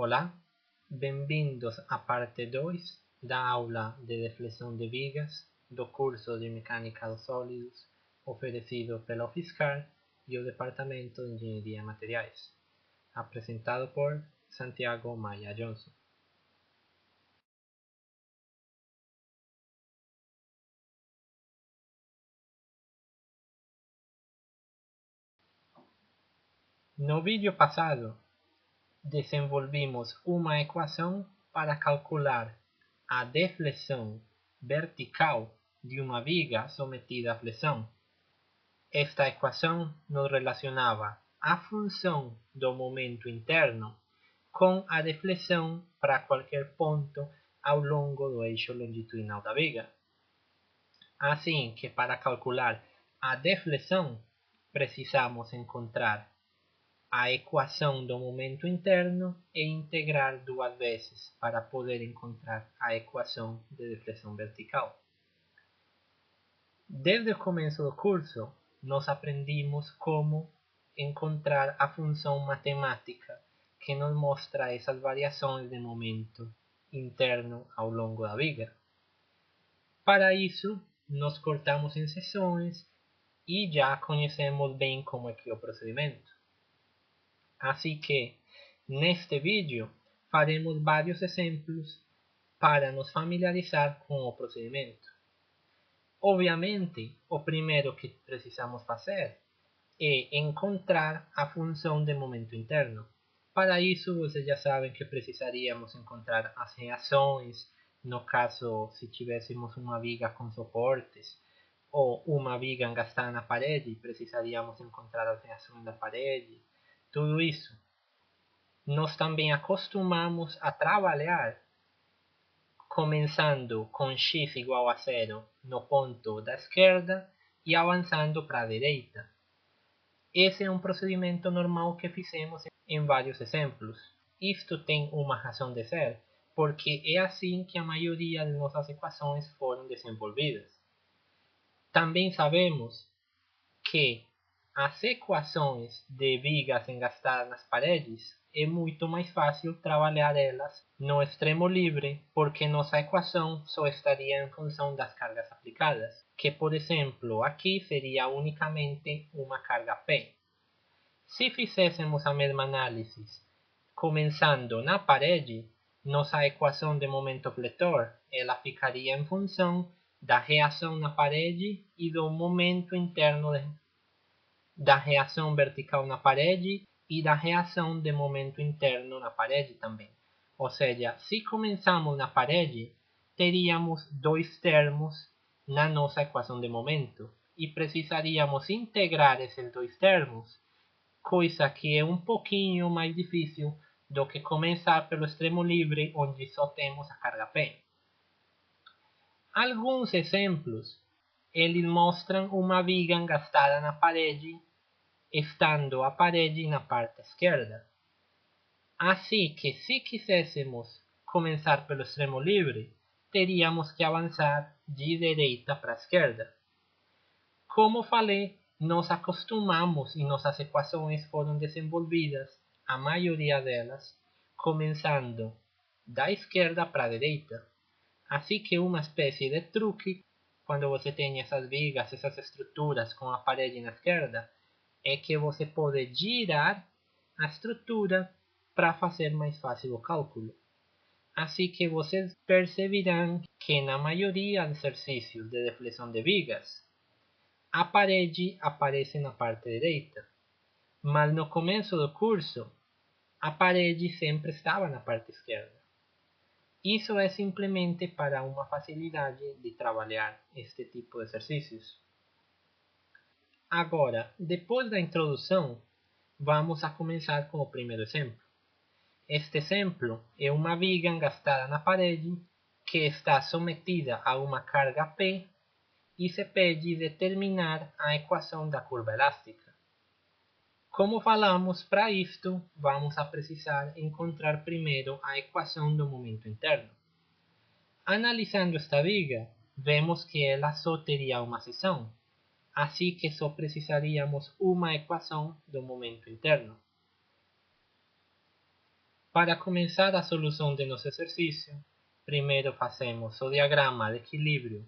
Olá, bem-vindos à parte 2 da aula de deflexão de vigas do curso de Mecânica dos Sólidos oferecido pela UFSCar e o Departamento de Engenharia Materiais, apresentado por Santiago Maia Johnson. No vídeo passado, desenvolvimos uma equação para calcular a deflexão vertical de uma viga submetida à flexão. Esta equação nos relacionava a função do momento interno com a deflexão para qualquer ponto ao longo do eixo longitudinal da viga. Assim que para calcular a deflexão, precisamos encontrar a equação do momento interno e integrar duas vezes para poder encontrar a equação de deflexão vertical. Desde o começo do curso, nós aprendimos como encontrar a função matemática que nos mostra essas variações de momento interno ao longo da viga. Para isso, nós cortamos em seções e já conhecemos bem como é que é o procedimento. Assim que, neste vídeo, faremos vários exemplos para nos familiarizar com o procedimento. Obviamente, o primeiro que precisamos fazer é encontrar a função de momento interno. Para isso, vocês já sabem que precisaríamos encontrar as reações, no caso, se tivéssemos uma viga com suportes, ou uma viga engastada na parede, precisaríamos encontrar as reações da parede, tudo isso. Nós também acostumamos a trabalhar começando com x igual a 0 no ponto da esquerda e avançando para a direita. Esse é um procedimento normal que fizemos em vários exemplos. Isto tem uma razão de ser, porque é assim que a maioria de nossas equações foram desenvolvidas. Também sabemos que as equações de vigas engastadas nas paredes é muito mais fácil trabalhar elas no extremo livre, porque nossa equação só estaria em função das cargas aplicadas, que por exemplo aqui seria unicamente uma carga P. Se fizéssemos a mesma análise começando na parede, nossa equação de momento fletor ela ficaria em função da reação na parede e do momento interno da reação vertical na parede e da reação de momento interno na parede também. Ou seja, se começamos na parede, teríamos dois termos na nossa equação de momento e precisaríamos integrar esses dois termos, coisa que é um pouquinho mais difícil do que começar pelo extremo livre, onde só temos a carga P. Alguns exemplos, eles mostram uma viga engastada na parede estando a parede na parte esquerda. Assim que se quiséssemos começar pelo extremo livre, teríamos que avançar de direita para a esquerda. Como falei, nós acostumamos e nossas equações foram desenvolvidas, a maioria delas, começando da esquerda para a direita. Assim que uma espécie de truque, quando você tem essas vigas, essas estruturas com a parede na esquerda, é que você pode girar a estrutura para fazer mais fácil o cálculo. Assim que vocês perceberão que na maioria dos exercícios de deflexão de vigas, a parede aparece na parte direita, mas no começo do curso, a parede sempre estava na parte esquerda. Isso é simplesmente para uma facilidade de trabalhar este tipo de exercícios. Agora, depois da introdução, vamos a começar com o primeiro exemplo. Este exemplo é uma viga engastada na parede que está submetida a uma carga P e se pede determinar a equação da curva elástica. Como falamos, para isto, vamos a precisar encontrar primeiro a equação do momento interno. Analisando esta viga, vemos que ela só teria uma seção, assim que só precisaríamos uma equação do momento interno. Para começar a solução de nosso exercício, primeiro fazemos o diagrama de equilíbrio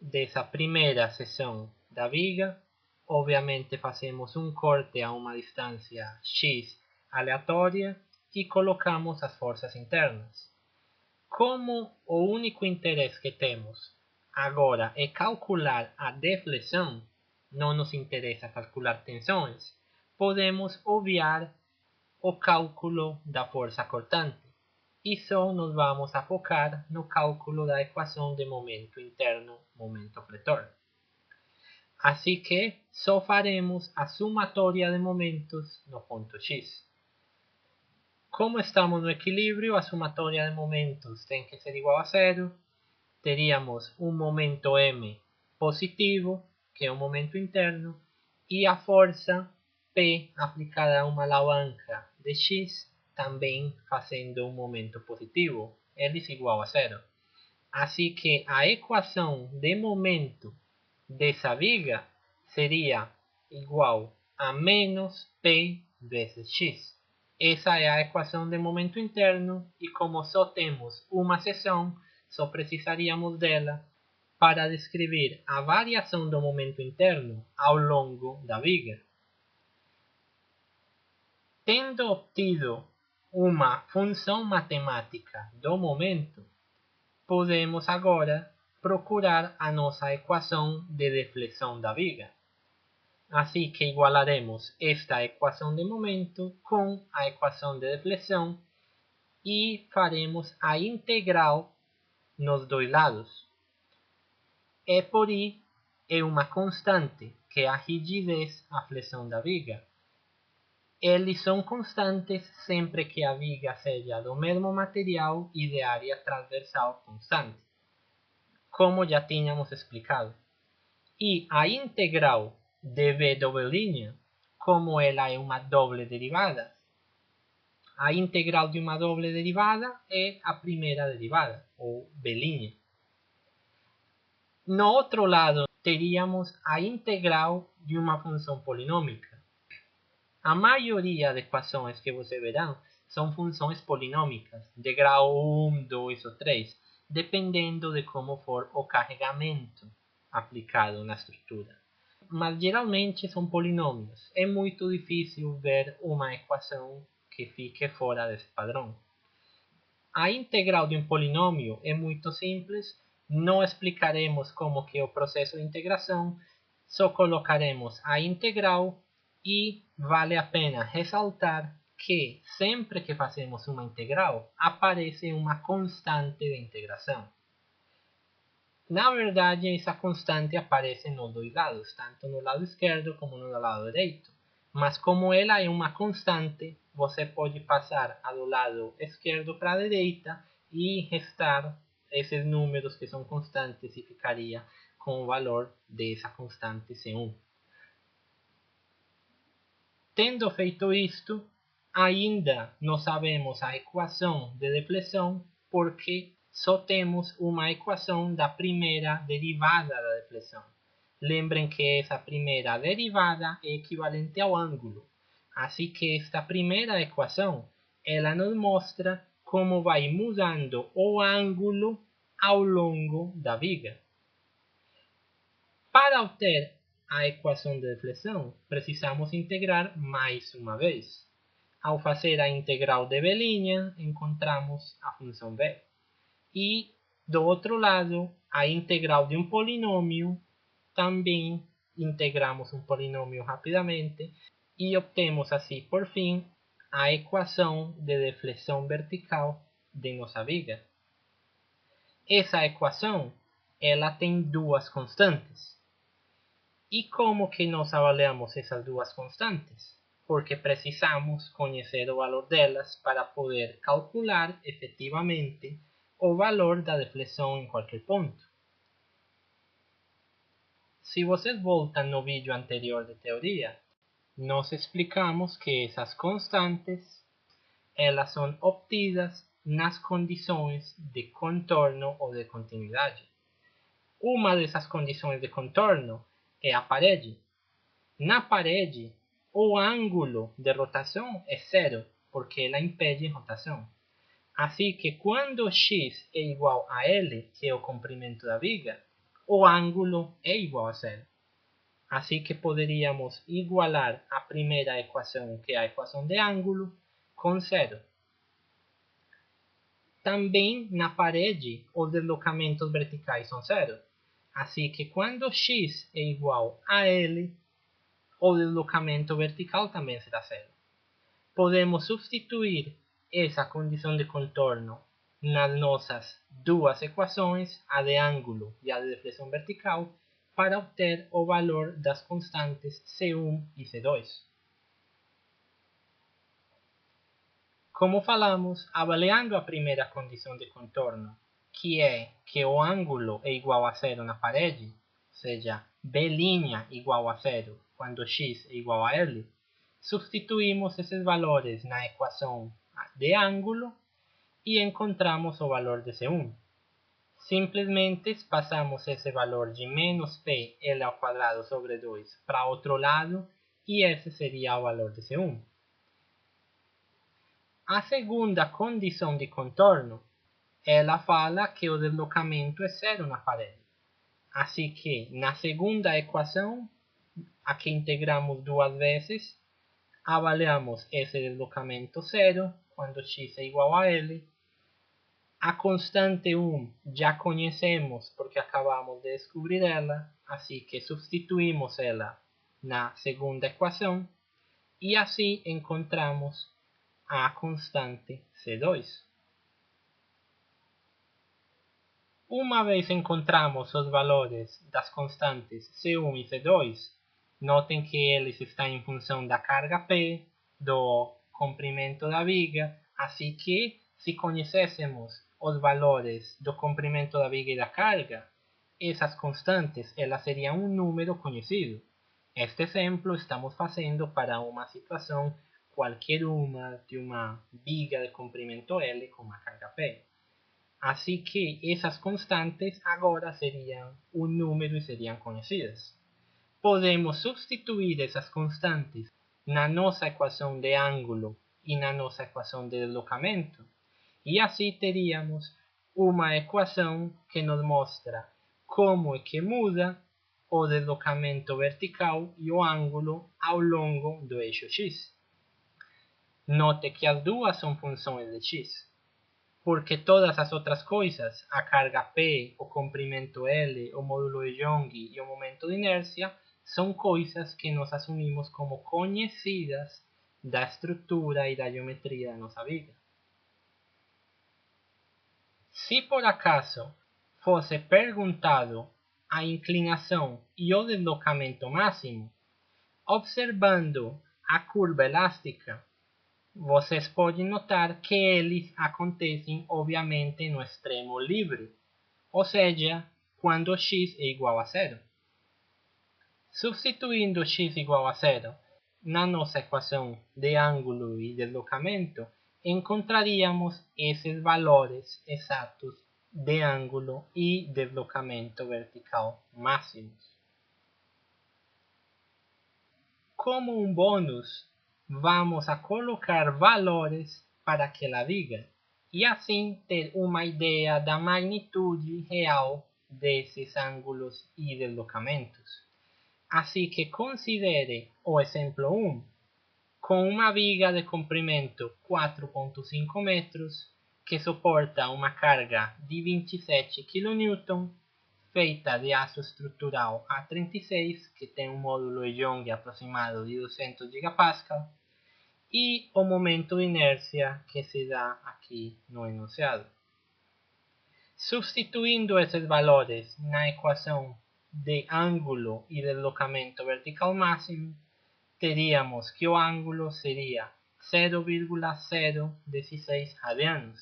dessa primeira seção da viga. Obviamente fazemos um corte a uma distância x aleatória e colocamos as forças internas. Como o único interesse que temos agora é calcular a deflexão, não nos interessa calcular tensões, podemos obviar o cálculo da força cortante e só nos vamos a focar no cálculo da equação de momento interno, momento fletor. Assim que só faremos a somatória de momentos no ponto X. Como estamos no equilíbrio, a somatória de momentos tem que ser igual a zero. Teríamos um momento M positivo, que é o momento interno, e a força P aplicada a uma alavanca de X, também fazendo um momento positivo, eles igual a zero. Assim que a equação de momento dessa viga seria igual a menos P vezes X. Essa é a equação de momento interno e como só temos uma seção, só precisaríamos dela para descrever a variação do momento interno ao longo da viga. Tendo obtido uma função matemática do momento, podemos agora procurar a nossa equação de deflexão da viga. Assim que igualaremos esta equação de momento com a equação de deflexão e faremos a integral nos dois lados. E por I é uma constante, que é a rigidez, a flexão da viga. Eles são constantes sempre que a viga seja do mesmo material e de área transversal constante, como já tínhamos explicado. E a integral de V', como ela é uma doble derivada, a integral de uma doble derivada é a primeira derivada, ou B'. No outro lado, teríamos a integral de uma função polinômica. A maioria de equações que você verá são funções polinômicas, de grau 1, 2 ou 3, dependendo de como for o carregamento aplicado na estrutura. Mas geralmente são polinômios. É muito difícil ver uma equação que fique fora desse padrão. A integral de um polinômio é muito simples. Não explicaremos como que é o processo de integração. Só colocaremos a integral e vale a pena ressaltar que sempre que fazemos uma integral, aparece uma constante de integração. Na verdade, essa constante aparece nos dois lados, tanto no lado esquerdo como no lado direito. Mas como ela é uma constante, você pode passar do lado esquerdo para a direita e restar esses números que são constantes e ficaria com o valor dessa constante C1. Tendo feito isto, ainda não sabemos a equação de deflexão porque só temos uma equação da primeira derivada da deflexão. Lembrem que essa primeira derivada é equivalente ao ângulo. Assim que esta primeira equação, ela nos mostra como vai mudando o ângulo ao longo da viga. Para obter a equação de deflexão, precisamos integrar mais uma vez. Ao fazer a integral de B', encontramos a função B. E, do outro lado, a integral de um polinômio, também integramos um polinômio rapidamente e obtemos assim, por fim, a equação de deflexão vertical de nossa viga. Essa equação, ela tem duas constantes. E como que nós avaliamos essas duas constantes? Porque precisamos conhecer o valor delas para poder calcular efetivamente o valor da deflexão em qualquer ponto. Se vocês voltam no vídeo anterior de teoria, nós explicamos que essas constantes elas são obtidas nas condições de contorno ou de continuidade. Uma dessas condições de contorno é a parede. Na parede, o ângulo de rotação é zero, porque ela impede rotação. Assim que quando x é igual a L, que é o comprimento da viga, o ângulo é igual a zero. Assim que poderíamos igualar a primeira equação, que é a equação de ângulo, com zero. Também na parede, os deslocamentos verticais são zero. Assim que quando x é igual a L, o deslocamento vertical também será zero. Podemos substituir essa condição de contorno nas nossas duas equações, a de ângulo e a de deflexão vertical, para obter o valor das constantes C1 e C2. Como falamos, avaliando a primeira condição de contorno, que é que o ângulo é igual a zero na parede, ou seja, B' igual a zero quando x é igual a L, substituímos esses valores na equação de ângulo e encontramos o valor de C1. Simplesmente passamos esse valor de menos P L ao quadrado sobre 2 para outro lado e esse seria o valor de C1. A segunda condição de contorno, ela fala que o deslocamento é zero na parede. Assim que, na segunda equação, a que integramos duas vezes, avaliamos esse deslocamento zero, quando x é igual a L. A constante 1 já conhecemos porque acabamos de descobrir ela, assim que substituímos ela na segunda equação, e assim encontramos a constante C2. Uma vez encontramos os valores das constantes C1 e C2, notem que eles estão em função da carga P, do comprimento da viga, assim que, se conhecêssemos os valores do comprimento da viga e da carga, essas constantes elas seriam um número conhecido. Este exemplo estamos fazendo para uma situação qualquer uma de uma viga de comprimento L com uma carga P. Assim que essas constantes agora seriam um número e seriam conhecidas. Podemos substituir essas constantes na nossa equação de ângulo e na nossa equação de deslocamento, e assim teríamos uma equação que nos mostra como é que muda o deslocamento vertical e o ângulo ao longo do eixo x. Note que as duas são funções de x, porque todas as outras coisas, a carga P, o comprimento L, o módulo de Young e o momento de inércia, são coisas que nós assumimos como conhecidas da estrutura e da geometria da nossa viga. Se por acaso fosse perguntado a inclinação e o deslocamento máximo, observando a curva elástica, vocês podem notar que eles acontecem obviamente no extremo livre, ou seja, quando x é igual a zero. Substituindo x igual a zero na nossa equação de ângulo e deslocamento, encontraríamos esses valores exatos de ângulo e deslocamento vertical máximos. Como um bônus, vamos a colocar valores para aquela viga e assim ter uma ideia da magnitude real desses ângulos e deslocamentos. Assim que considere o exemplo 1 com uma viga de comprimento 4,5 metros que suporta uma carga de 27 kN, feita de aço estrutural A36, que tem um módulo de Young aproximado de 200 GPa, e o momento de inércia que se dá aqui no enunciado. Substituindo esses valores na equação de ângulo e deslocamento vertical máximo, teríamos que o ângulo seria 0,016 radianos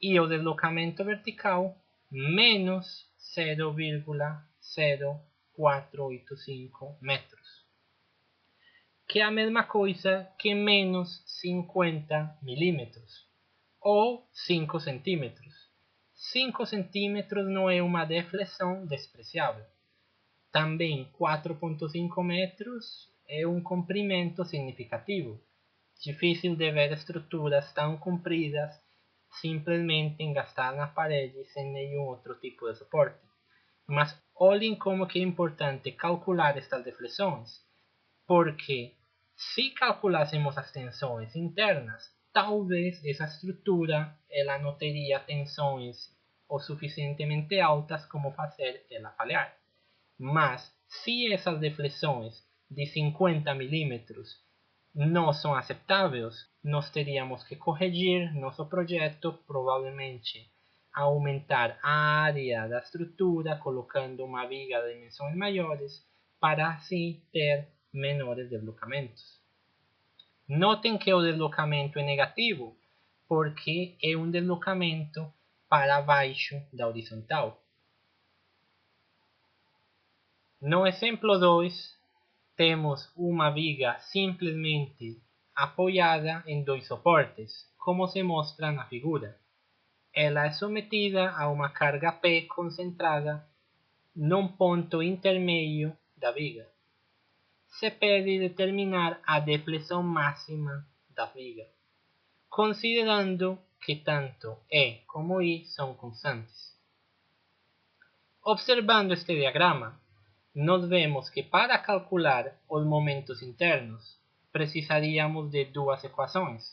e o deslocamento vertical menos 0,0485 metros, que é a mesma coisa que menos 50 milímetros ou 5 centímetros. 5 centímetros não é uma deflexão desprezível. Também 4,5 metros é um comprimento significativo. difícil de ver estruturas tão compridas simplesmente engastadas na parede sem nenhum outro tipo de suporte. Mas olhem como que é importante calcular estas deflexões, porque se calculássemos as tensões internas, talvez essa estrutura ela não teria tensões o suficientemente altas como fazer ela falhar. Mas se essas deflexões de 50 milímetros não são aceitáveis, nós teríamos que corrigir nosso projeto, provavelmente aumentar a área da estrutura, colocando uma viga de dimensões maiores, para assim ter menores deslocamentos. Notem que o deslocamento é negativo, porque é um deslocamento para baixo da horizontal. No exemplo 2, temos uma viga simplesmente apoiada em dois suportes, como se mostra na figura. Ela é submetida a uma carga P concentrada num ponto intermédio da viga. Se pede determinar a deflexão máxima da viga, considerando que tanto E como I são constantes. Observando este diagrama, nós vemos que para calcular os momentos internos, precisaríamos de duas equações,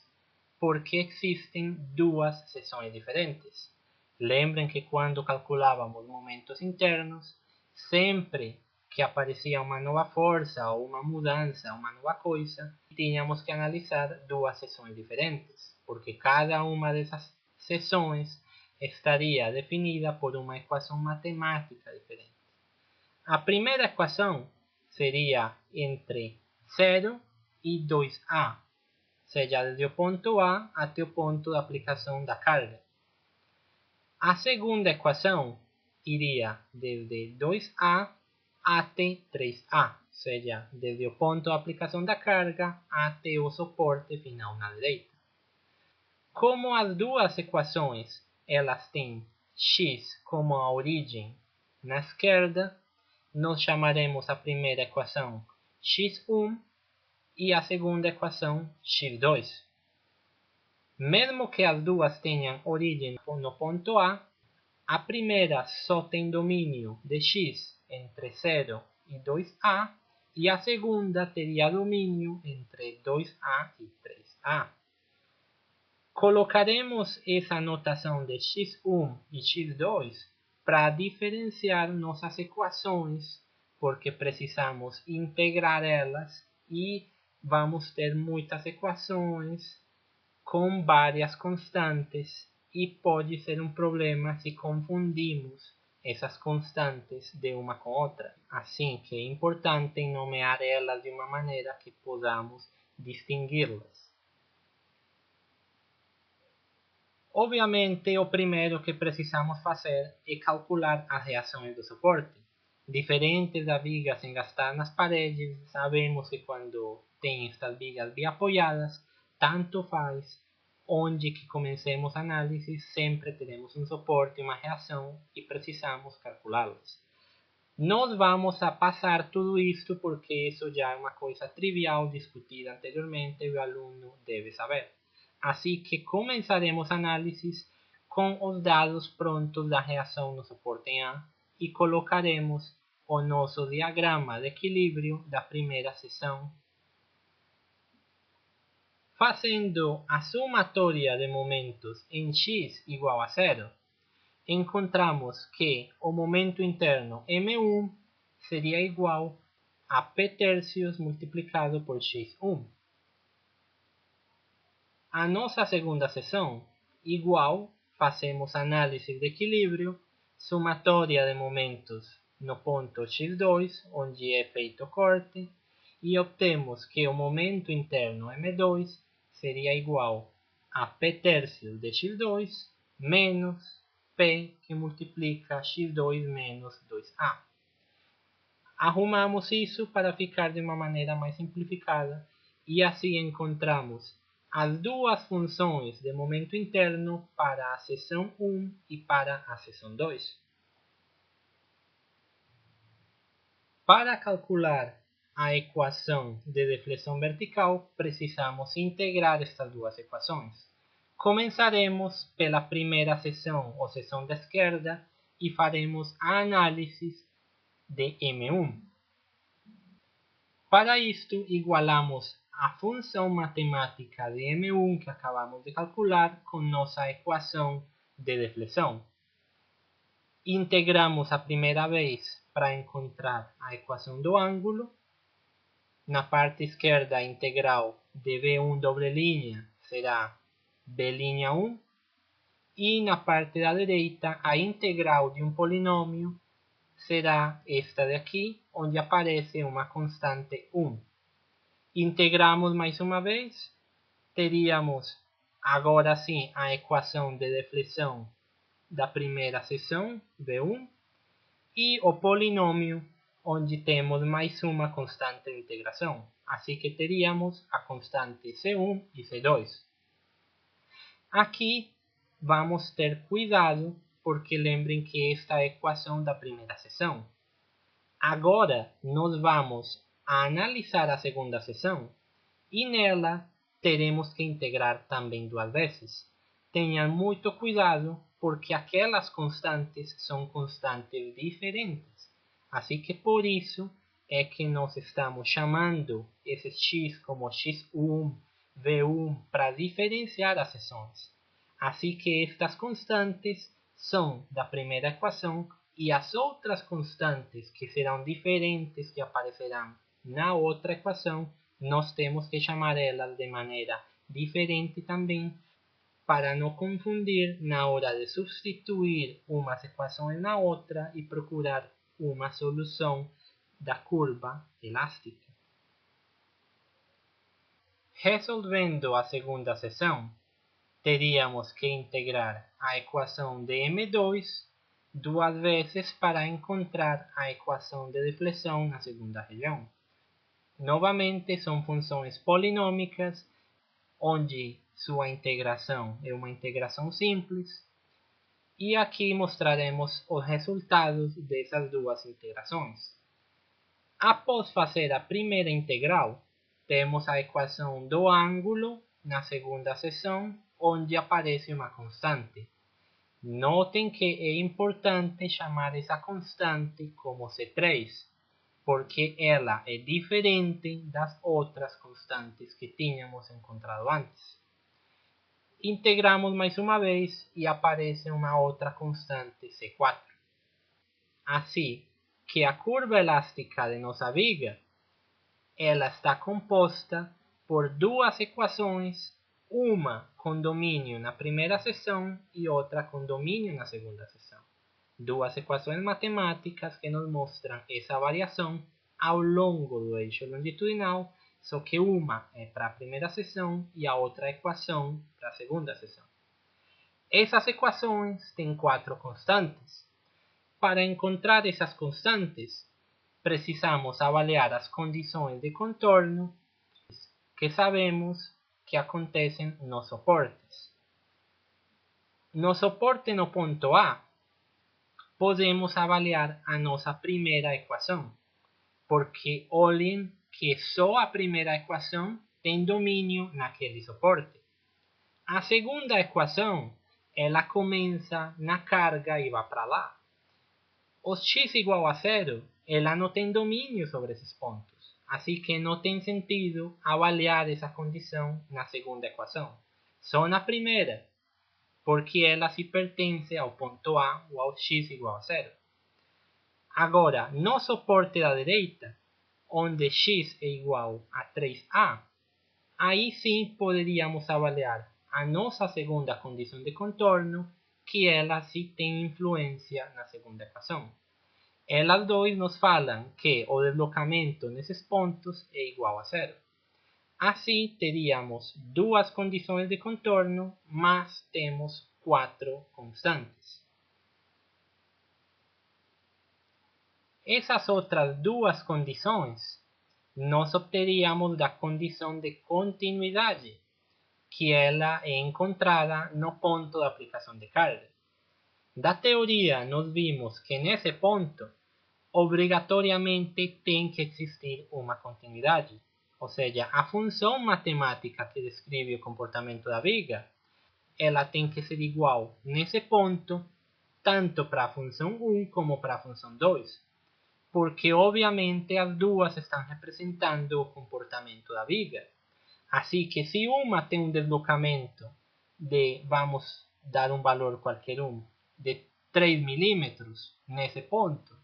porque existem duas seções diferentes. Lembrem que quando calculávamos momentos internos, sempre que aparecia uma nova força ou uma mudança, uma nova coisa, tínhamos que analisar duas seções diferentes, porque cada uma dessas seções estaria definida por uma equação matemática diferente. A primeira equação seria entre 0 e 2A, seja desde o ponto A até o ponto de aplicação da carga. A segunda equação iria desde 2A até 3A, seja desde o ponto de aplicação da carga até o suporte final na direita. Como as duas equações elas têm x como a origem na esquerda, nós chamaremos a primeira equação x1 e a segunda equação x2. Mesmo que as duas tenham origem no ponto A, a primeira só tem domínio de x entre 0 e 2A e a segunda teria domínio entre 2A e 3A. Colocaremos essa notação de x1 e x2 para diferenciar nossas equações, porque precisamos integrar elas e vamos ter muitas equações com várias constantes e pode ser um problema se confundimos essas constantes de uma com outra. Assim que é importante nomear elas de uma maneira que possamos distingui-las. Obviamente, o primeiro que precisamos fazer é calcular as reações do suporte. Diferente das vigas engastadas nas paredes, sabemos que quando tem estas vigas bem apoiadas, tanto faz onde que comecemos a análise, sempre teremos um suporte e uma reação e precisamos calculá-las. Nós vamos a passar tudo isto porque isso já é uma coisa trivial discutida anteriormente e o aluno deve saber. Assim que começaremos a análise com os dados prontos da reação no suporte A e colocaremos o nosso diagrama de equilíbrio da primeira seção. Fazendo a somatória de momentos em x igual a 0, encontramos que o momento interno M1 seria igual a P tercios multiplicado por x1. A nossa segunda seção, igual, fazemos análise de equilíbrio, somatória de momentos no ponto x2, onde é feito o corte, e obtemos que o momento interno M2 seria igual a P tercios de x2 menos P que multiplica x2 menos 2A. Arrumamos isso para ficar de uma maneira mais simplificada e assim encontramos as duas funções de momento interno para a seção 1 e para a seção 2. Para calcular a equação de deflexão vertical, precisamos integrar estas duas equações. Começaremos pela primeira seção, ou seção da esquerda, e faremos a análise de M1. Para isto, igualamos a função matemática de M1 que acabamos de calcular com nossa equação de deflexão. Integramos a primeira vez para encontrar a equação do ângulo. Na parte esquerda, a integral de B1 doble linha será B'1. E na parte da direita, a integral de um polinômio será esta de aqui, onde aparece uma constante 1. Integramos mais uma vez, teríamos agora sim a equação de deflexão da primeira seção, B1, e o polinômio, onde temos mais uma constante de integração. Assim que teríamos a constante C1 e C2. Aqui vamos ter cuidado, porque lembrem que esta é a equação da primeira seção. Agora, nós vamos a analisar a segunda seção, e nela teremos que integrar também duas vezes. Tenham muito cuidado, porque aquelas constantes são constantes diferentes. Assim que por isso é que nós estamos chamando esse x como x1, v1, para diferenciar as seções. Assim que estas constantes são da primeira equação e as outras constantes que serão diferentes que aparecerão na outra equação, nós temos que chamar elas de maneira diferente também, para não confundir na hora de substituir umas equações na outra e procurar uma solução da curva elástica. Resolvendo a segunda seção, teríamos que integrar a equação de M2 duas vezes para encontrar a equação de deflexão na segunda região. Novamente, são funções polinômicas, onde sua integração é uma integração simples, e aqui mostraremos os resultados dessas duas integrações. Após fazer a primeira integral, temos a equação do ângulo na segunda seção, onde aparece uma constante. Notem que é importante chamar essa constante como C3, porque ela é diferente das outras constantes que tínhamos encontrado antes. Integramos mais uma vez e aparece uma outra constante C4. Assim que a curva elástica de nossa viga, ela está composta por duas equações, uma com domínio na primeira seção e outra com domínio na segunda seção. Duas equações matemáticas que nos mostram essa variação ao longo do eixo longitudinal, só que uma é para a primeira seção e a outra equação para a segunda seção. Essas equações têm quatro constantes. Para encontrar essas constantes, precisamos avaliar as condições de contorno que sabemos que acontecem nos suportes. No suporte no ponto A, podemos avaliar a nossa primeira equação, porque olhem que só a primeira equação tem domínio naquele suporte. A segunda equação, ela começa na carga e vai para lá. Os x igual a zero, ela não tem domínio sobre esses pontos. Assim que não tem sentido avaliar essa condição na segunda equação. Só na primeira, porque ela se pertence ao ponto A ou ao x igual a zero. Agora, no suporte da direita, onde x é igual a 3a, aí sim poderíamos avaliar a nossa segunda condição de contorno, que ela sim tem influência na segunda equação. Elas dois nos falam que o deslocamento nesses pontos é igual a zero. Assim, teríamos duas condições de contorno, mas temos quatro constantes. Essas outras duas condições nós obteríamos da condição de continuidade, que ela é encontrada no ponto da aplicação de carga. Da teoria, nós vimos que nesse ponto, obrigatoriamente tem que existir uma continuidade. Ou seja, a função matemática que descreve o comportamento da viga, ela tem que ser igual nesse ponto, tanto para a função 1 como para a função 2. Porque, obviamente, as duas estão representando o comportamento da viga. Assim que se uma tem um deslocamento de, vamos dar um valor qualquer de 3 milímetros nesse ponto,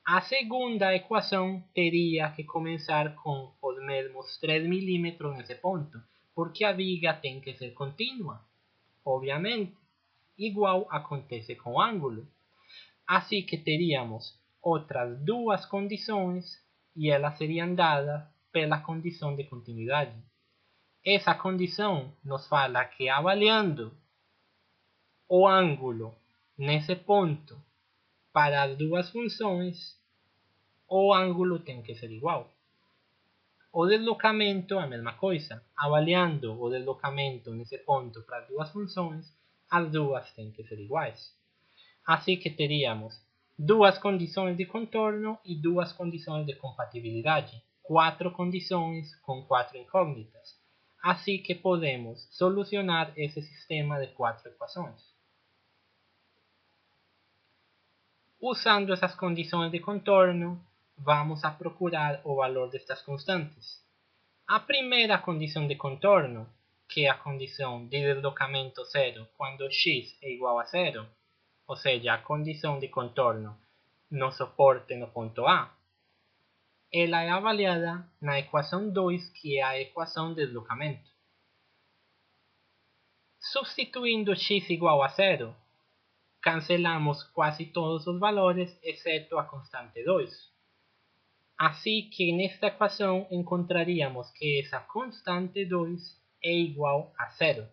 a segunda equação teria que começar com os mesmos 3 milímetros nesse ponto, porque a viga tem que ser contínua, obviamente. Igual acontece com o ângulo. Assim que teríamos outras duas condições e elas seriam dadas pela condição de continuidade. Essa condição nos fala que avaliando o ângulo nesse ponto para as duas funções, o ângulo tem que ser igual. O deslocamento, a mesma coisa. Avaliando o deslocamento nesse ponto para as duas funções, as duas têm que ser iguais. Assim que teríamos duas condições de contorno e duas condições de compatibilidade. 4 condições com 4 incógnitas. Assim que podemos solucionar esse sistema de 4 equações. Usando essas condições de contorno, vamos a procurar o valor destas constantes. A primeira condição de contorno, que é a condição de deslocamento zero quando x é igual a zero, ou seja, a condição de contorno no suporte no ponto A, ela é avaliada na equação 2, que é a equação de deslocamento. Substituindo x igual a zero, cancelamos quase todos os valores, exceto a constante 2. Assim que nesta equação encontraríamos que essa constante 2 é igual a zero.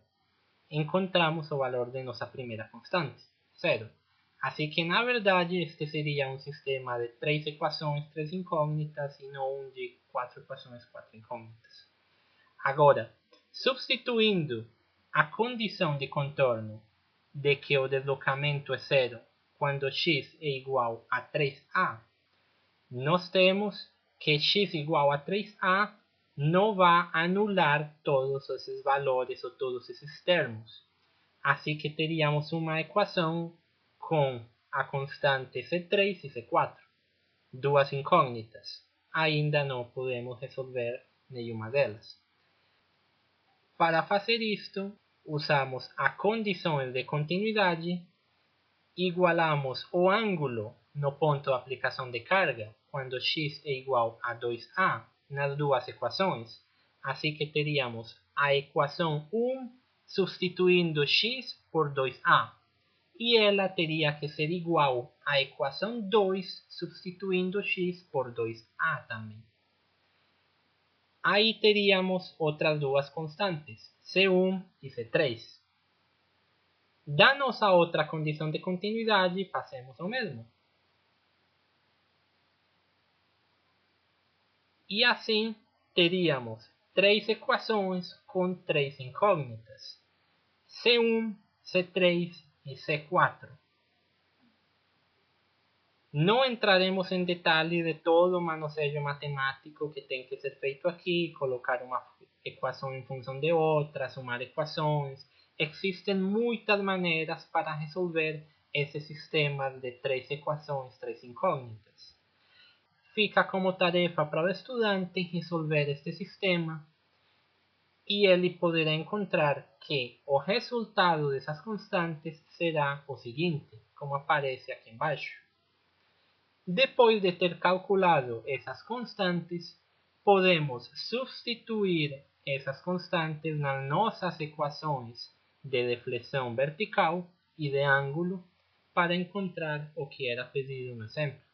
Encontramos o valor de nossa primeira constante, zero. Assim que, na verdade, este seria um sistema de 3 equações, 3 incógnitas, e não um de 4 equações, 4 incógnitas. Agora, substituindo a condição de contorno de que o deslocamento é zero quando x é igual a 3a, nós temos que x igual a 3a não vai anular todos esses valores ou todos esses termos. Assim que teríamos uma equação com a constante C3 e C4, duas incógnitas. Ainda não podemos resolver nenhuma delas. Para fazer isto, usamos a condição de continuidade, igualamos o ângulo no ponto de aplicação de carga, quando x é igual a 2a, nas duas equações. Assim que teríamos a equação 1 substituindo x por 2a. E ela teria que ser igual à equação 2 substituindo x por 2a também. Aí teríamos outras duas constantes, C1 e C3. Da nossa outra condição de continuidade, fazemos o mesmo. E assim teríamos 3 equações com 3 incógnitas, C1, C3 e C4. Não entraremos em detalhes de todo o manuseio matemático que tem que ser feito aqui, colocar uma equação em função de outra, somar equações. Existem muitas maneiras para resolver esses sistemas de 3 equações, 3 incógnitas. Fica como tarefa para o estudante resolver este sistema e ele poderá encontrar que o resultado dessas constantes será o seguinte, como aparece aqui embaixo. Depois de ter calculado essas constantes, podemos substituir essas constantes nas nossas equações de deflexão vertical e de ângulo para encontrar o que era pedido no exemplo.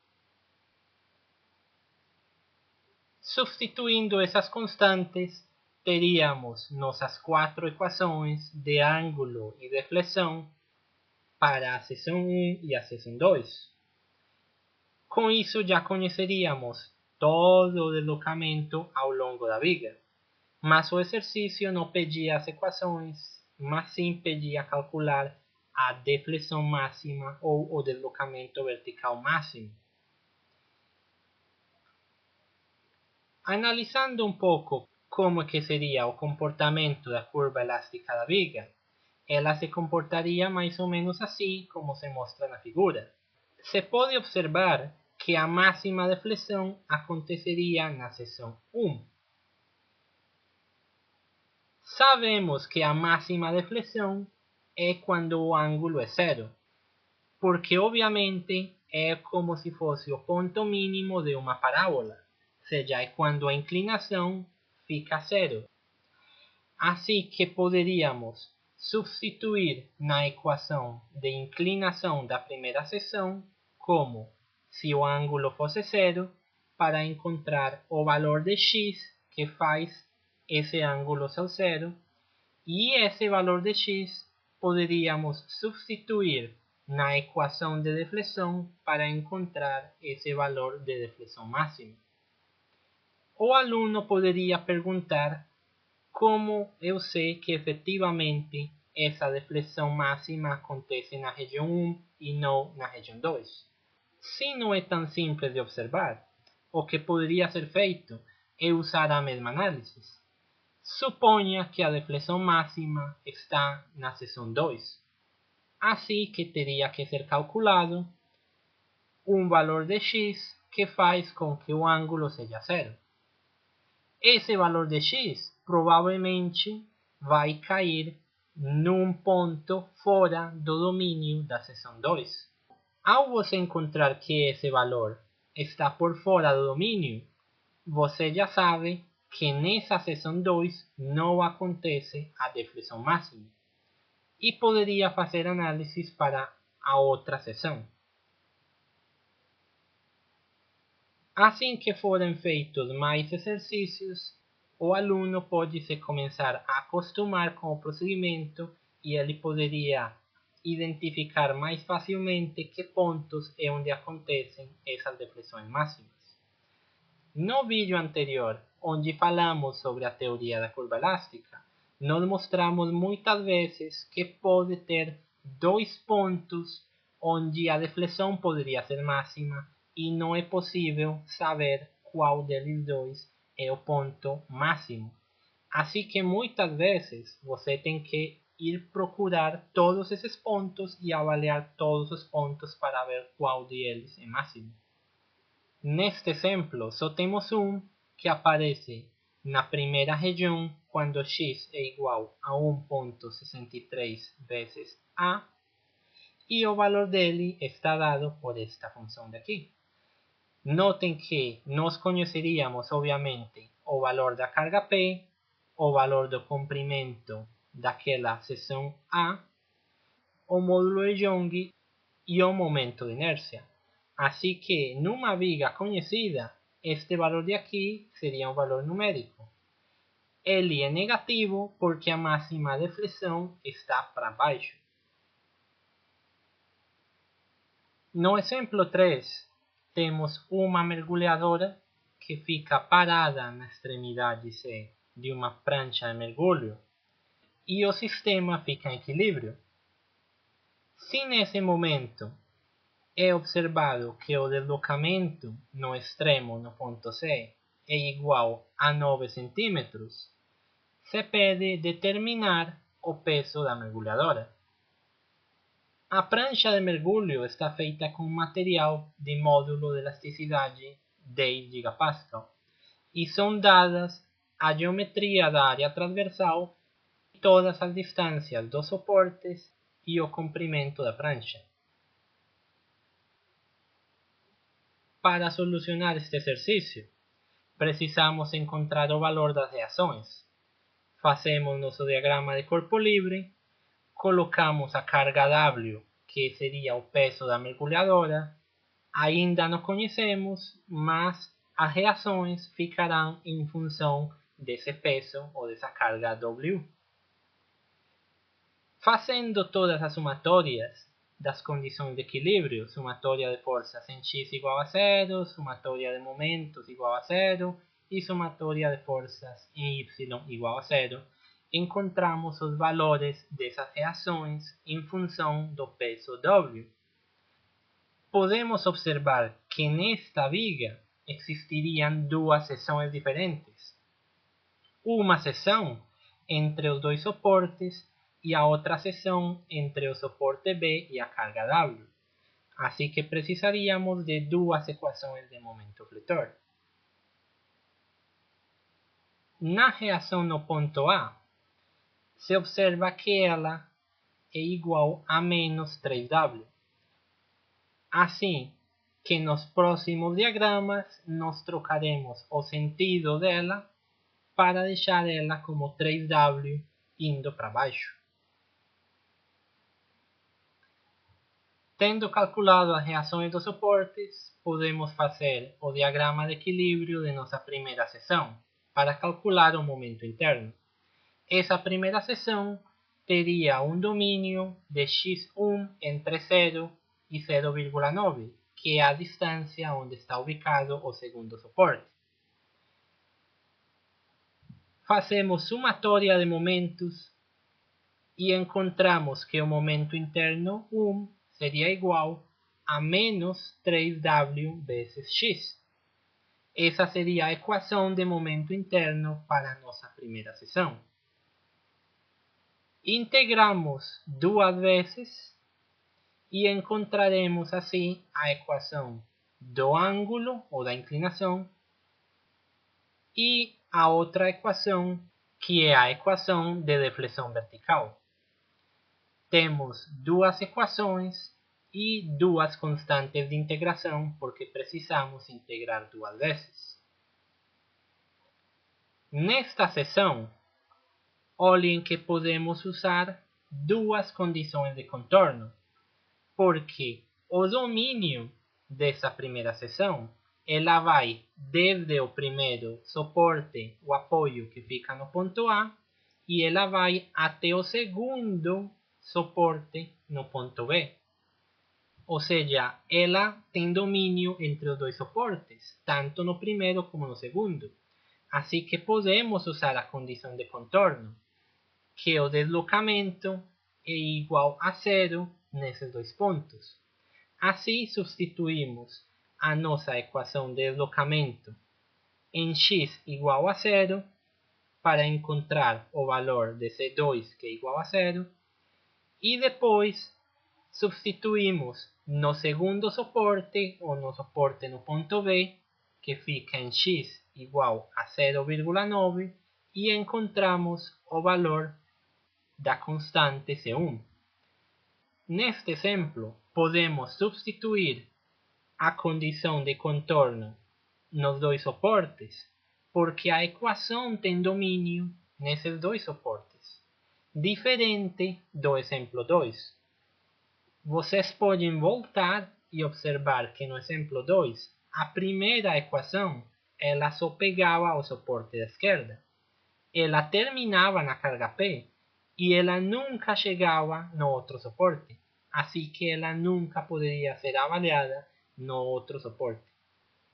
Substituindo essas constantes, teríamos nossas 4 equações de ângulo e deflexão para a seção 1 e a seção 2. Com isso já conheceríamos todo o deslocamento ao longo da viga, mas o exercício não pedia as equações, mas sim pedia calcular a deflexão máxima ou o deslocamento vertical máximo. Analisando um pouco como que seria o comportamento da curva elástica da viga, ela se comportaria mais ou menos assim como se mostra na figura. Se pode observar que a máxima deflexão aconteceria na seção 1. Sabemos que a máxima deflexão é quando o ângulo é zero, porque obviamente é como se fosse o ponto mínimo de uma parábola, ou seja, é quando a inclinação fica zero. Assim que poderíamos substituir na equação de inclinação da primeira seção como se o ângulo fosse zero para encontrar o valor de x que faz esse ângulo ser zero, e esse valor de x poderíamos substituir na equação de deflexão para encontrar esse valor de deflexão máximo. O aluno poderia perguntar como eu sei que efetivamente essa deflexão máxima acontece na região 1 e não na região 2. Se não é tão simples de observar, o que poderia ser feito é usar a mesma análise. Suponha que a deflexão máxima está na seção 2. Assim que teria que ser calculado um valor de x que faz com que o ângulo seja zero. Esse valor de x provavelmente vai cair num ponto fora do domínio da seção 2. Ao você encontrar que esse valor está por fora do domínio, você já sabe que nessa seção 2 não acontece a deflexão máxima e poderia fazer análises para a outra seção. Assim que forem feitos mais exercícios, o aluno pode se começar a acostumar com o procedimento e ele poderia identificar mais facilmente que pontos é onde acontecem essas deflexões máximas. No vídeo anterior, onde falamos sobre a teoria da curva elástica, nós mostramos muitas vezes que pode ter dois pontos onde a deflexão poderia ser máxima e não é possível saber qual deles dois é o ponto máximo. Assim que muitas vezes você tem que ir procurar todos esses pontos e avaliar todos os pontos para ver qual deles é máximo. Neste exemplo, só temos um que aparece na primeira região quando x é igual a 1,63 vezes a, e o valor dele está dado por esta função daqui. Notem que nós conheceríamos, obviamente, o valor da carga P, o valor do comprimento daquela seção A, o módulo de Young e o momento de inércia. Assim que, numa viga conhecida, este valor de aqui seria um valor numérico. Ele é negativo porque a máxima deflexão está para baixo. No exemplo 3, temos uma mergulhadora que fica parada na extremidade C de uma prancha de mergulho e o sistema fica em equilíbrio. Se nesse momento é observado que o deslocamento no extremo, no ponto C, é igual a 9 cm, se pede determinar o peso da mergulhadora. A prancha de mergulho está feita com material de módulo de elasticidade 10 GPa e são dadas a geometria da área transversal, todas as distâncias dos suportes e o comprimento da prancha. Para solucionar este exercício, precisamos encontrar o valor das reações. Fazemos nosso diagrama de corpo livre, colocamos a carga W, que seria o peso da mergulhadora. Ainda não conhecemos, mas as reações ficarão em função desse peso ou dessa carga W. Fazendo todas as somatórias das condições de equilíbrio, somatória de forças em x igual a zero, somatória de momentos igual a zero e somatória de forças em y igual a zero, encontramos os valores dessas reações em função do peso W. Podemos observar que nesta viga existiriam duas seções diferentes. Uma seção entre os dois suportes e a outra seção entre o suporte B e a carga W. Assim que precisaríamos de duas equações de momento fletor. Na reação no ponto A, se observa que ela é igual a menos 3W. Assim que nos próximos diagramas nós trocaremos o sentido dela para deixar ela como 3W indo para baixo. Tendo calculado as reações dos suportes, podemos fazer o diagrama de equilíbrio de nossa primeira seção para calcular o momento interno. Essa primeira seção teria um domínio de x1 entre 0 e 0,9, que é a distância onde está ubicado o segundo suporte. Fazemos somatória de momentos e encontramos que o momento interno 1 seria igual a menos 3W vezes x. Essa seria a equação de momento interno para a nossa primeira seção. Integramos duas vezes e encontraremos assim a equação do ângulo ou da inclinação e a outra equação, que é a equação de deflexão vertical. Temos duas equações e duas constantes de integração, porque precisamos integrar duas vezes. Nesta seção, olhem que podemos usar duas condições de contorno, porque o domínio dessa primeira seção ela vai desde o primeiro suporte, o apoio que fica no ponto A, e ela vai até o segundo suporte no ponto B. Ou seja, ela tem domínio entre os dois suportes, tanto no primeiro como no segundo. Assim que podemos usar a condição de contorno, que o deslocamento é igual a 0 nesses dois pontos. Assim, substituímos a nossa equação de deslocamento em x igual a 0 para encontrar o valor de C2, que é igual a 0, e depois substituímos no segundo suporte, ou no suporte no ponto B, que fica em x igual a 0,9, e encontramos o valor da constante C1. Neste exemplo, podemos substituir a condição de contorno nos dois suportes, porque a equação tem domínio nesses dois suportes, diferente do exemplo 2. Vocês podem voltar e observar que no exemplo 2, a primeira equação ela só pegava o suporte da esquerda. Ela terminava na carga P e ela nunca chegava no outro suporte. Assim que ela nunca poderia ser avaliada no outro suporte.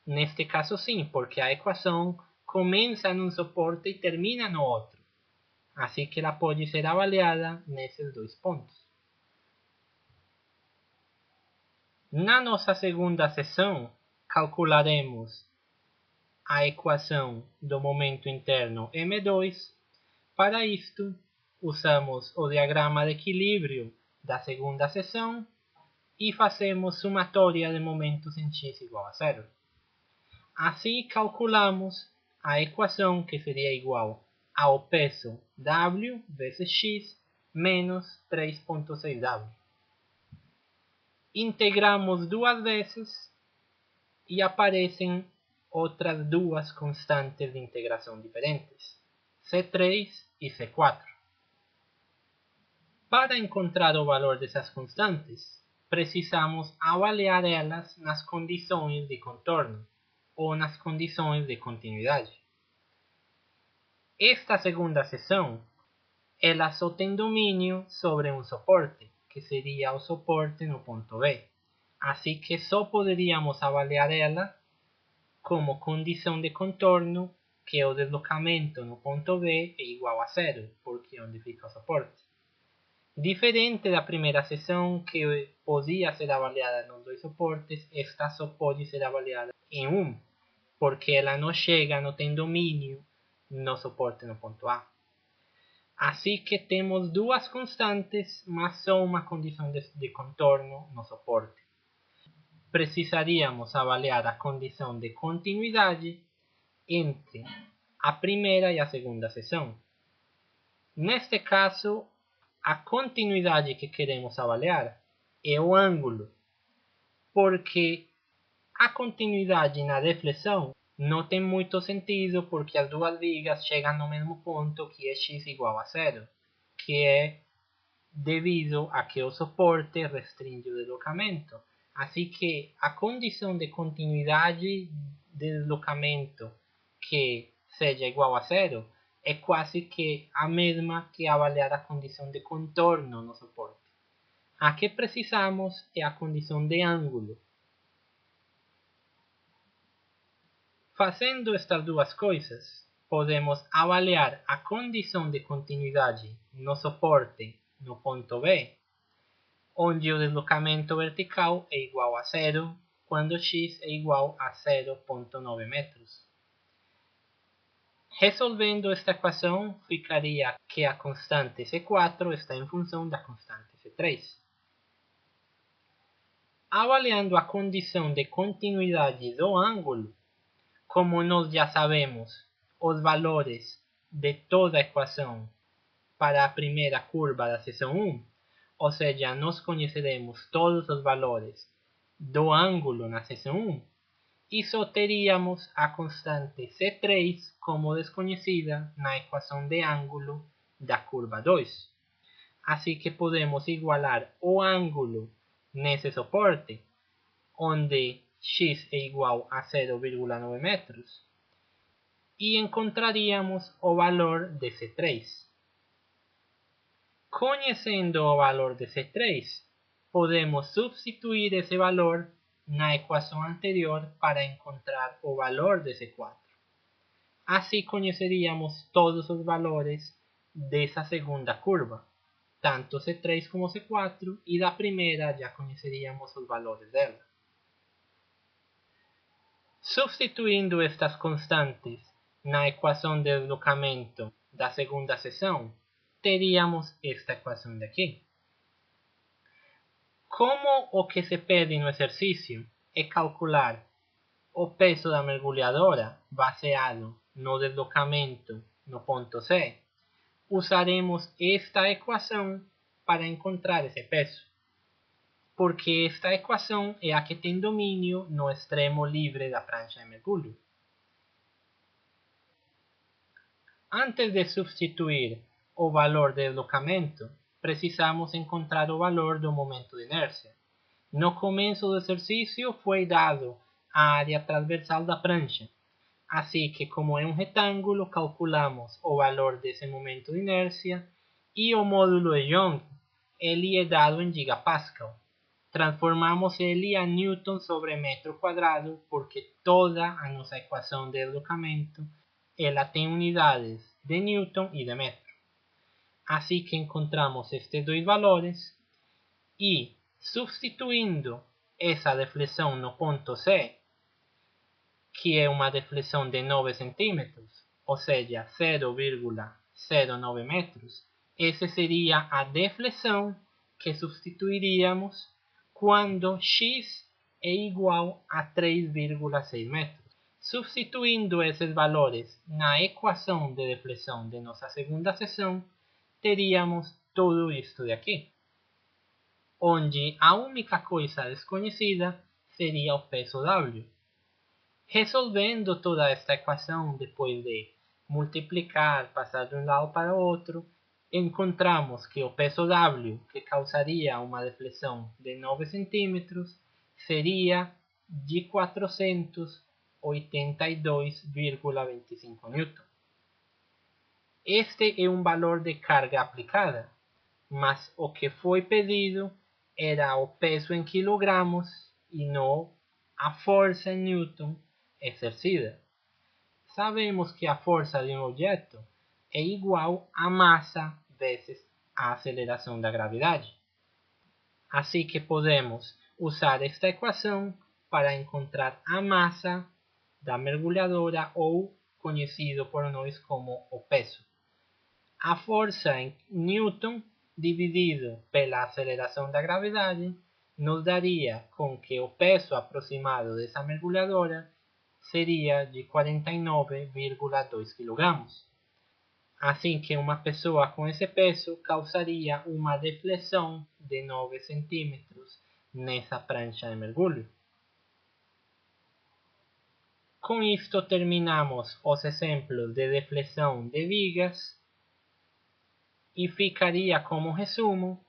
Neste caso sim, porque a equação começa num suporte e termina no outro. Assim que ela pode ser avaliada nesses dois pontos. Na nossa segunda seção, calcularemos a equação do momento interno M2. Para isto, usamos o diagrama de equilíbrio da segunda seção e fazemos somatória de momentos em x igual a 0. Assim, calculamos a equação que seria igual ao peso W vezes x menos 3,6W. Integramos duas vezes e aparecem outras duas constantes de integração diferentes, C3 e C4. Para encontrar o valor dessas constantes, precisamos avaliar elas nas condições de contorno ou nas condições de continuidade. Esta segunda seção, ela só tem domínio sobre um suporte, que seria o suporte no ponto B. Assim que só poderíamos avaliar ela como condição de contorno, que o deslocamento no ponto B é igual a 0, porque é onde fica o suporte. Diferente da primeira seção, que podia ser avaliada nos dois suportes, esta só pode ser avaliada em um. porque ela não chega, não tem domínio no suporte no ponto A. Assim que temos duas constantes, mas só uma condição de contorno no suporte. Precisaríamos avaliar a condição de continuidade entre a primeira e a segunda seção. Neste caso, a continuidade que queremos avaliar é o ângulo, porque a continuidade na deflexão não tem muito sentido, porque as duas vigas chegam no mesmo ponto, que é x igual a zero, que é devido a que o suporte restringe o deslocamento. Assim que a condição de continuidade de deslocamento que seja igual a zero é quase que a mesma que avaliar a condição de contorno no suporte. A que precisamos é a condição de ângulo. Fazendo estas duas coisas, podemos avaliar a condição de continuidade no suporte no ponto B, onde o deslocamento vertical é igual a zero quando x é igual a 0,9 metros. Resolvendo esta equação, ficaria que a constante C4 está em função da constante C3. Avaliando a condição de continuidade do ângulo, como nós já sabemos os valores de toda a equação para a primeira curva da seção 1, ou seja, nós conheceremos todos os valores do ângulo na seção 1, e só teríamos a constante C3 como desconhecida na equação de ângulo da curva 2. Assim que podemos igualar o ângulo nesse suporte, onde x é igual a 0,9 metros, e encontraríamos o valor de C3. Conhecendo o valor de C3, podemos substituir esse valor na equação anterior para encontrar o valor de C4. Assim conheceríamos todos os valores dessa segunda curva, tanto C3 como C4, e da primeira já conheceríamos os valores dela. Substituindo estas constantes na equação de deslocamento da segunda seção, teríamos esta equação daqui. Como o que se pede no exercício é calcular o peso da mergulhadora baseado no deslocamento no ponto C, usaremos esta equação para encontrar esse peso, porque esta equação é a que tem domínio no extremo livre da prancha de mergulho. Antes de substituir o valor de deslocamento, precisamos encontrar o valor do momento de inércia. No começo do exercício foi dado a área transversal da prancha. Assim que, como é um retângulo, calculamos o valor desse momento de inércia e o módulo de Young, ele é dado em gigapascal. Transformamos ele a Newton sobre metro quadrado, porque toda a nossa equação de deslocamento ela tem unidades de Newton e de metro. Assim que encontramos estes dois valores e, substituindo essa deflexão no ponto C, que é uma deflexão de 9 centímetros, ou seja, 0,09 metros, essa seria a deflexão que substituiríamos quando x é igual a 3,6 metros. Substituindo esses valores na equação de deflexão de nossa segunda seção, teríamos tudo isto daqui, onde a única coisa desconhecida seria o peso W. Resolvendo toda esta equação depois de multiplicar, passar de um lado para o outro, encontramos que o peso W, que causaria uma deflexão de 9 centímetros, seria de 482,25 Newton. Este é um valor de carga aplicada, mas o que foi pedido era o peso em quilogramos e não a força em Newton exercida. Sabemos que a força de um objeto é igual à massa vezes a aceleração da gravidade. Assim que podemos usar esta equação para encontrar a massa da mergulhadora ou conhecido por nós como o peso. A força em Newton dividido pela aceleração da gravidade nos daria com que o peso aproximado dessa mergulhadora seria de 49,2 kg. Assim que uma pessoa com esse peso causaria uma deflexão de 9 centímetros nessa prancha de mergulho. Com isto terminamos os exemplos de deflexão de vigas e ficaria como resumo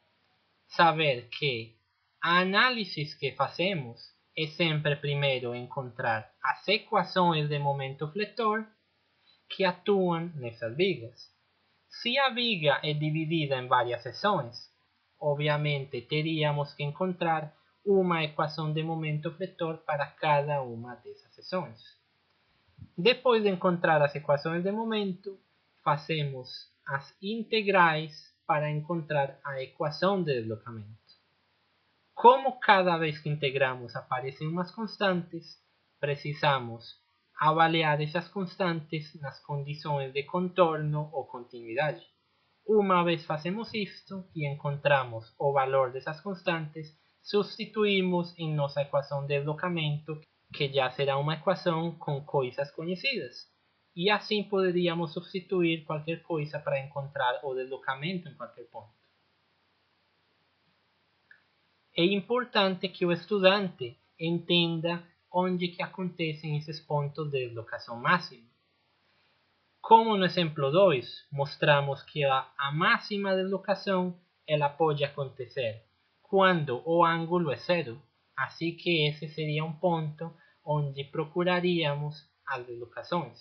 saber que a análise que fazemos é sempre primeiro encontrar as equações de momento fletor que atuam nessas vigas. Se a viga é dividida em várias seções, obviamente teríamos que encontrar uma equação de momento fletor para cada uma dessas seções. Depois de encontrar as equações de momento, fazemos as integrais para encontrar a equação de deslocamento. Como cada vez que integramos aparecem umas constantes, precisamos avaliar essas constantes nas condições de contorno ou continuidade. Uma vez fazemos isto e encontramos o valor dessas constantes, substituímos em nossa equação de deslocamento, que já será uma equação com coisas conhecidas. E assim poderíamos substituir qualquer coisa para encontrar o deslocamento em qualquer ponto. É importante que o estudante entenda onde que acontecem esses pontos de deslocação máxima. Como no exemplo 2, mostramos que a máxima deslocação ela pode acontecer quando o ângulo é zero, assim que esse seria um ponto onde procuraríamos as deslocações.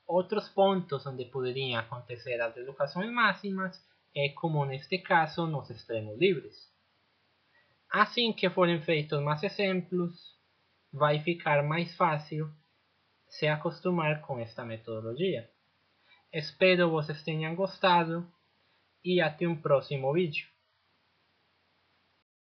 Outros pontos onde poderiam acontecer as deslocações máximas é como neste caso nos extremos livres. Assim que forem feitos mais exemplos, vai ficar mais fácil se acostumar com esta metodologia. Espero vocês tenham gostado e até um próximo vídeo.